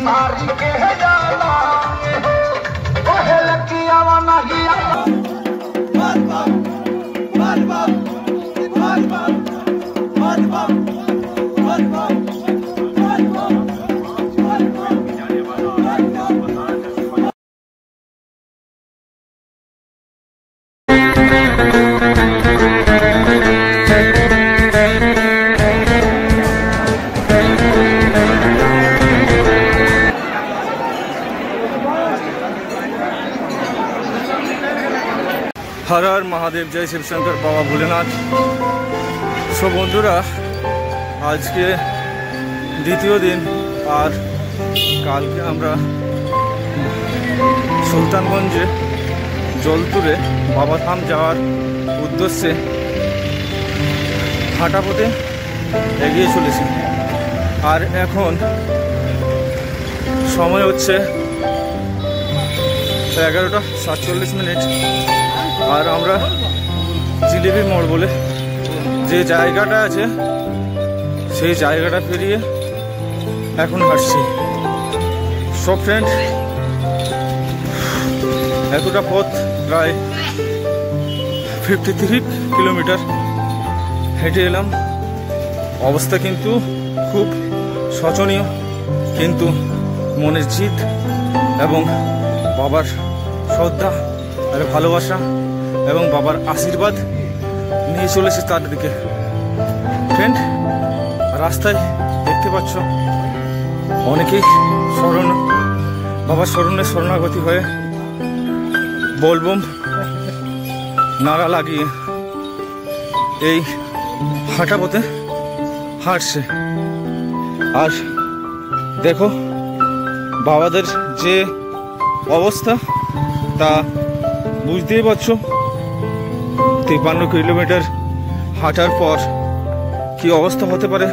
मारी के जाला ओहे लकिया नहीं मार बाप मार बाप मार बाप मार बाप मार बाप हर हर महादेव, जय शिव शंकर, बाबा भोलेनाथ। सो बंधुरा आज के द्वितीय दिन और कल के আমরা সুলতানগঞ্জে জলতুরে বাবা ধাম যাওয়ার উদ্দেশ্যে হাঁটা পথে এগিয়ে চলেছি। আর এখন সময় হচ্ছে 11টা 47 মিনিট। আর আমরা জিলিপি মোড় বলে যে জায়গাটা আছে সেই জায়গাটা পেরিয়ে এখন হাঁটছি। সব ফ্রেন্ড এতটা পথ প্রায় 53 কিলোমিটার হেঁটে এলাম। অবস্থা কিন্তু খুব শোচনীয়, কিন্তু মনের জিদ এবং বাবার শ্রদ্ধা আর ভালোবাসা এবং বাবার আশীর্বাদ নিয়ে চলেছে তার দিকে। ফ্রেন্ড, রাস্তায় দেখতে পাচ্ছ অনেকেই বাবার শরণে শরণাগতি হয়ে বলবম নারা লাগিয়ে এই হাঁটা পথে হাঁটছে। আর দেখো বাবাদের যে অবস্থা তা বুঝতেই পারছো। 53 কিলোমিটার হাঁটার পর কি অবস্থা হতে পারে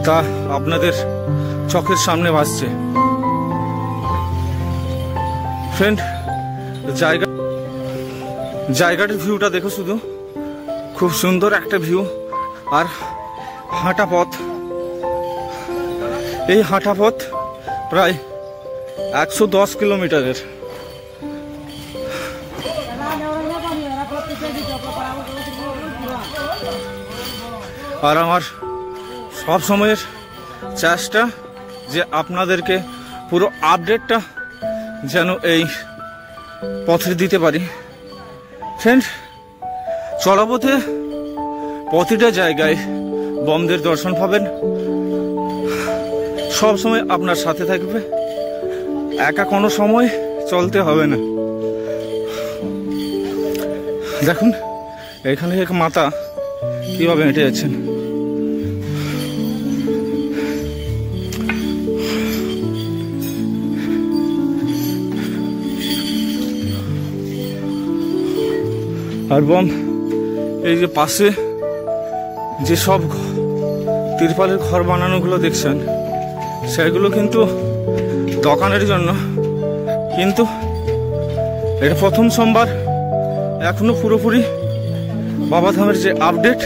তা আপনাদের চোখের সামনে ভাসছে। ফ্রেন্ড, জায়গাটার ভিউটা দেখো, শুধু খুব সুন্দর একটা ভিউ। আর হাঁটা পথ, এই হাঁটা পথ প্রায় 110 কিলোমিটারের। আর আমার সব সময়ের চেষ্টা যে আপনাদেরকে পুরো আপডেটটা যেন এই পথে দিতে পারি। ফ্রেন্ড, চলাপথে প্রতিটা জায়গায় বমদের দর্শন পাবেন, সব সময় আপনার সাথে থাকবে, একা কোনো সময় চলতে হবে না। দেখুন এখানে এক মাতা কিভাবে হেঁটে যাচ্ছেন। আর বম এই যে পাশে যে সব তিরপালের ঘর বানানোগুলো দেখছেন, সেগুলো কিন্তু দোকানের জন্য, কিন্তু এটা প্রথম সোমবার, এখনো পুরোপুরি বাবা ধামের যে আপডেট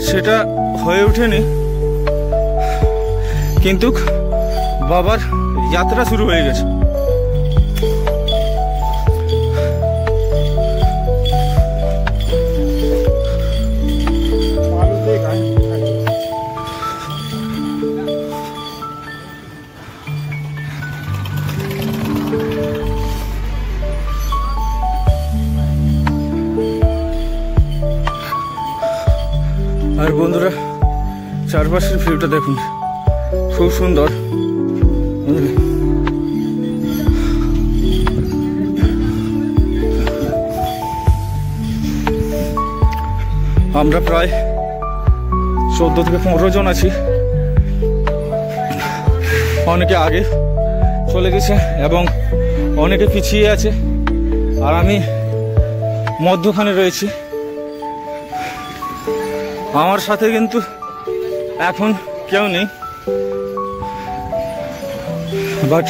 সেটা হয়ে ওঠেনি, কিন্তু বাবার যাত্রা শুরু হয়ে গেছে। আর বন্ধুরা চারপাশের ভিউটা দেখুন, খুব সুন্দর। আমরা প্রায় 14 থেকে 15 জন আছি। অনেকে আগে চলে গেছে এবং অনেকে পিছিয়ে আছে, আর আমি মধ্যখানে রয়েছি। আমার সাথে কিন্তু এখন কেউ নেই, বাট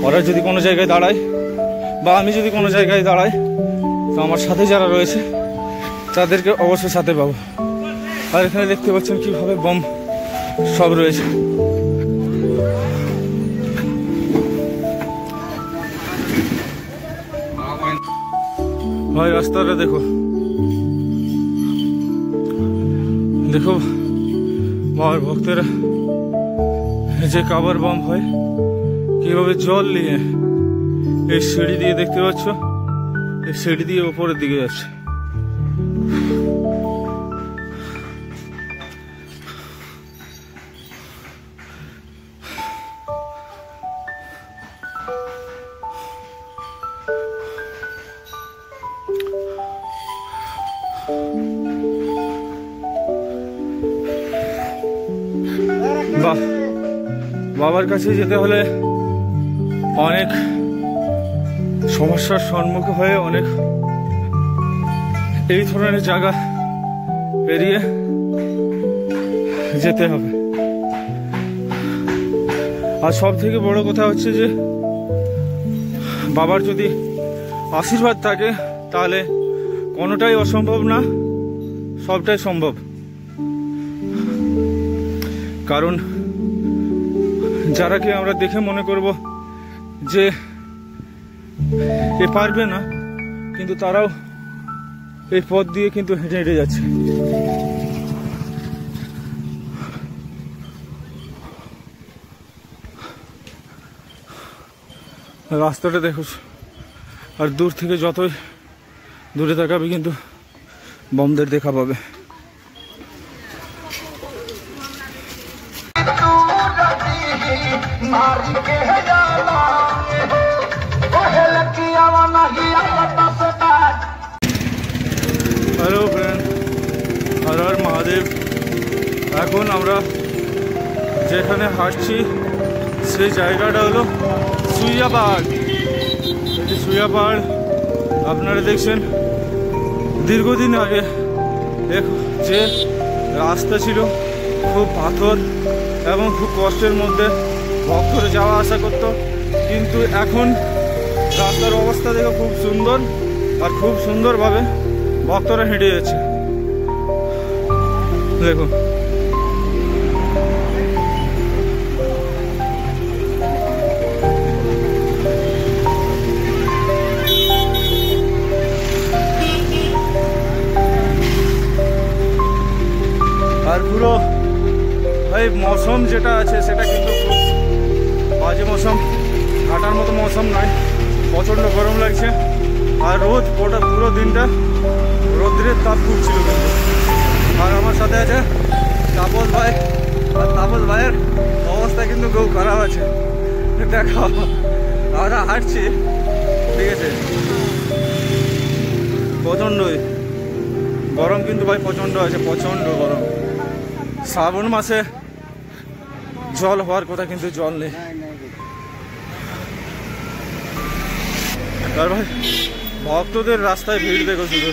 ওরা যদি কোনো জায়গায় দাঁড়ায় বা আমি যদি কোনো জায়গায় দাঁড়াই, তো আমার সাথে যারা রয়েছে তাদেরকে অবশ্যই সাথে পাবো। আর এখানে দেখতে পাচ্ছেন কিভাবে বম সব রয়েছে। ভাই রাস্তাটা দেখো, দেখো বাবার ভক্তেরা যে কাবার বম হয় কিভাবে জল নিয়ে এই সিঁড়ি দিয়ে দেখতে পাচ্ছ, এই সিঁড়ি দিয়ে উপরের দিকে যাচ্ছে। বাবার কাছে যেতে হলে অনেক সমস্যার সম্মুখীন হয়ে অনেক এই ধরনের জায়গা পেরিয়ে যেতে হবে। আর সব থেকে বড় কথা হচ্ছে যে বাবার যদি আশীর্বাদ থাকে তাহলে কোনোটাই অসম্ভব না, সবটাই সম্ভব। কারণ যারাকে আমরা দেখে মনে করব যে এ পারবে না, কিন্তু তারাও এই পথ দিয়ে কিন্তু হেঁটে হেঁটে যাচ্ছে। রাস্তাটা দেখো, আর দূর থেকে যতই দূরে তাকাবে কিন্তু বমদের দেখা পাবে। Hello friend, Har Har Mahadev. এখন আমরা যেখানে হাঁটছি সেই জায়গাটা হলো সুইয়া পাহাড়। এই সুইয়া পাহাড় আপনারা দেখছেন দীর্ঘদিন আগে যে রাস্তা ছিল খুব পাথর এবং খুব কষ্টের মধ্যে ভক্তরা যাওয়া আসা করত, কিন্তু এখন রাস্তার অবস্থা দেখে খুব সুন্দর, আর খুব সুন্দরভাবে ভক্তরা হেঁটে যাচ্ছে। দেখুন আর পুরো ভাই মৌসুম যেটা আছে সেটা কিন্তু খুব বাজে মৌসুম, হাঁটার মতো মৌসুম নয়। প্রচণ্ড গরম লাগছে আর রোদ পুরো দিনটা রোদ্রের তাপ খুঁজছিল কিন্তু। আর আমার সাথে আছে তাপস ভাই, আর তাপস ভাইয়ের অবস্থা কিন্তু খুব খারাপ আছে। দেখো আমরা হাঁটছি, ঠিক আছে, প্রচণ্ডই গরম কিন্তু ভাই প্রচণ্ড আছে, প্রচণ্ড গরম। শ্রাবণ মাসে জল হওয়ার কথা কিন্তু জল নেই। আর ভাই ভক্তদের রাস্তায় ভিড় দেখো শুধু।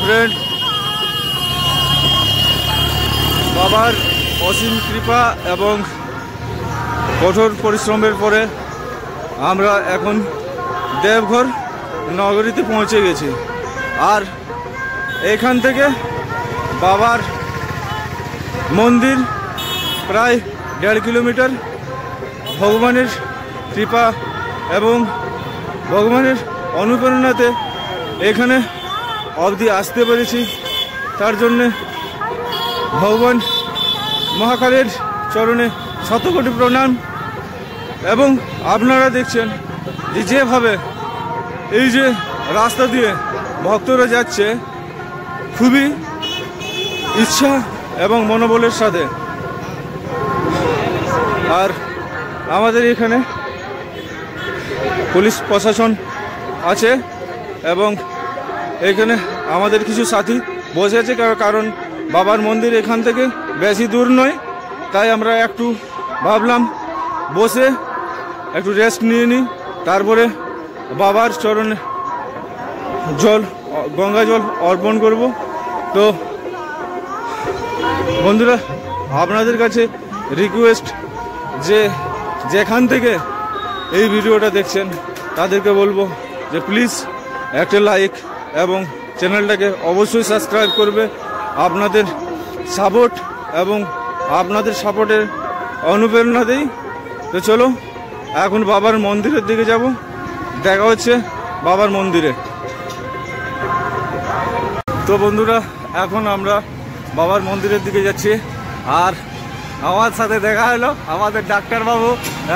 ফ্রেন্ড, বাবার অসীম কৃপা এবং কঠোর পরিশ্রমের পরে আমরা এখন দেবঘর নগরীতে পৌঁছে গেছি। আর এখান থেকে বাবার মন্দির প্রায় 1.5 কিলোমিটার। ভগবানের কৃপা এবং ভগবানের অনুপ্রেরণাতে এখানে অবধি আসতে পেরেছি। তার জন্যে ভগবান মহাকালের চরণে শতকোটি প্রণাম। এবং আপনারা দেখছেন যে যেভাবে এই যে রাস্তা দিয়ে ভক্তরা যাচ্ছে, খুবই ইচ্ছা এবং মনোবলের সাথে। আর আমাদের এখানে পুলিশ প্রশাসন আছে এবং এখানে আমাদের কিছু সাথী বসে আছে, কারণ বাবার মন্দির এখান থেকে বেশি দূর নয়। তাই আমরা একটু ভাবলাম বসে একটু রেস্ট নিয়ে নিই, তারপরে বাবার চরণে গঙ্গা জল অর্পণ করব। তো বন্ধুরা, আপনাদের কাছে রিকোয়েস্ট যে যেখান থেকে এই ভিডিওটা দেখছেন তাদেরকে বলবো যে প্লিজ একটা লাইক এবং চ্যানেলটাকে অবশ্যই সাবস্ক্রাইব করবে। আপনাদের সাপোর্ট এবং আপনাদের সাপোর্টের অনুপ্রেরণাতেই। তো চলো এখন বাবার মন্দিরের দিকে যাব, দেখা হচ্ছে বাবার মন্দিরে। তো বন্ধুরা, এখন আমরা বাবার মন্দিরের দিকে যাচ্ছি। আর আমার সাথে দেখা হলো আমাদের ডাক্তারবাবু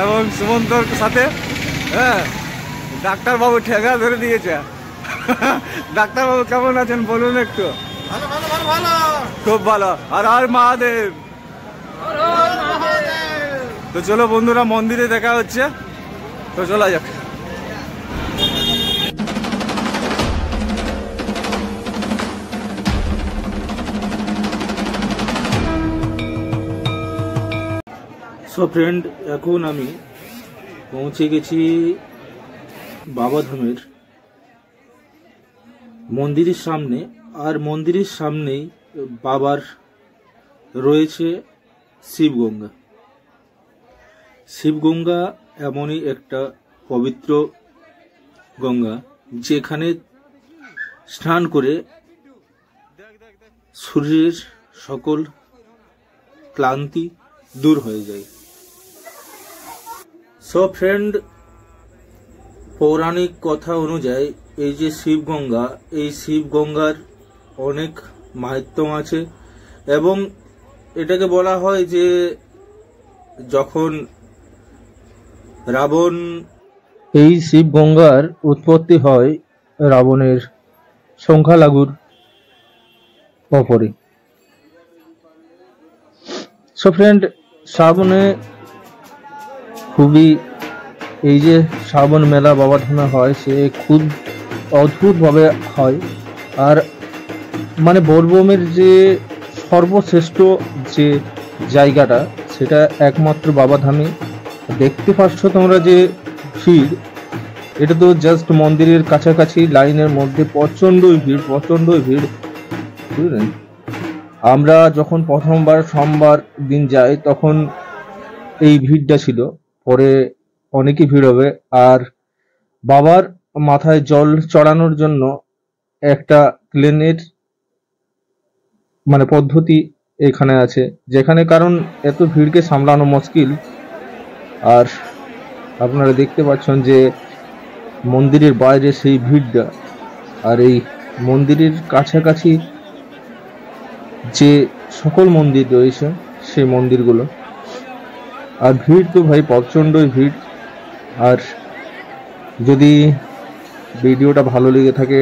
এবং সুমন্তর সাথে। হ্যাঁ, ডাক্তারবাবু ঠেকা ধরে দিয়েছে। ডাক্তারবাবু কেমন আছেন বলুন একটু? খুব ভালো। আর মহাদেব। তো চলো বন্ধুরা, মন্দিরে দেখা হচ্ছে। তো চলা যাক। সো ফ্রেন্ড, এখন আমি পৌঁছে গেছি বাবাধামের মন্দিরের সামনে। আর মন্দিরের সামনেই বাবার রয়েছে শিবগঙ্গা। শিবগঙ্গা এমনই একটা পবিত্র গঙ্গা যেখানে স্নান করে শরীরের সকল ক্লান্তি দূর হয়ে যায়। সো ফ্রেন্ড, পৌরাণিক কথা অনুযায়ী এই যে শিবগঙ্গা, এই শিবগঙ্গার অনেক মাহাত্ম্য আছে এবং এটাকে বলা হয় যে যখন রাবণ, এই শিবগঙ্গার উৎপত্তি হয় রাবণের সংখ্যালঘুর অপরে। সো ফ্রেন্ড, শ্রাবণে খুবই এই যে শ্রাবণ মেলা বাবাধামে হয়, সে খুব অদ্ভুতভাবে হয়। আর মানে বোলবমের যে সর্বশ্রেষ্ঠ যে জায়গাটা, সেটা একমাত্র বাবাধামে। দেখতে পাচ্ছ তোমরা যে ভিড়, এটা তো জাস্ট মন্দিরের কাছাকাছি লাইনের মধ্যে প্রচণ্ডই ভিড়, প্রচণ্ডই ভিড়, বুঝলেন? আমরা যখন প্রথমবার সোমবার দিন যাই তখন এই ভিড়টা ছিল, পরে অনেকই ভিড় হবে। আর বাবার মাথায় জল চড়ানোর জন্য একটা প্লেনের মানে পদ্ধতি এখানে আছে, যেখানে কারণ এত ভিড়কে সামলানো মুশকিল। আর আপনারা দেখতে পাচ্ছেন যে মন্দিরের বাইরে সেই ভিড়টা, আর এই মন্দিরের কাছাকাছি যে সকল মন্দির রয়েছে সেই মন্দিরগুলো। আর ভিড় তো ভাই প্রচণ্ডই ভিড়। আর যদি ভিডিওটা ভালো লেগে থাকে,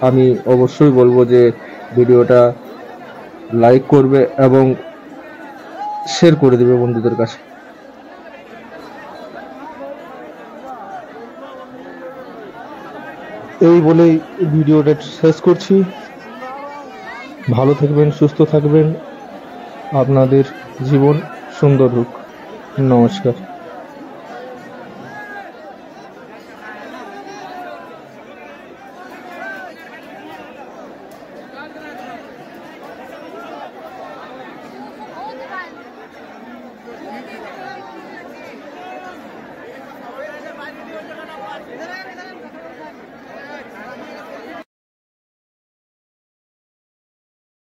আমি অবশ্যই বলবো যে ভিডিওটা লাইক করবে এবং শেয়ার করে দেবে বন্ধুদের কাছে। এই বলেই ভিডিওটা শেষ করছি। ভালো থাকবেন, সুস্থ থাকবেন, আপনাদের জীবন সুন্দর হোক। নমস্কার।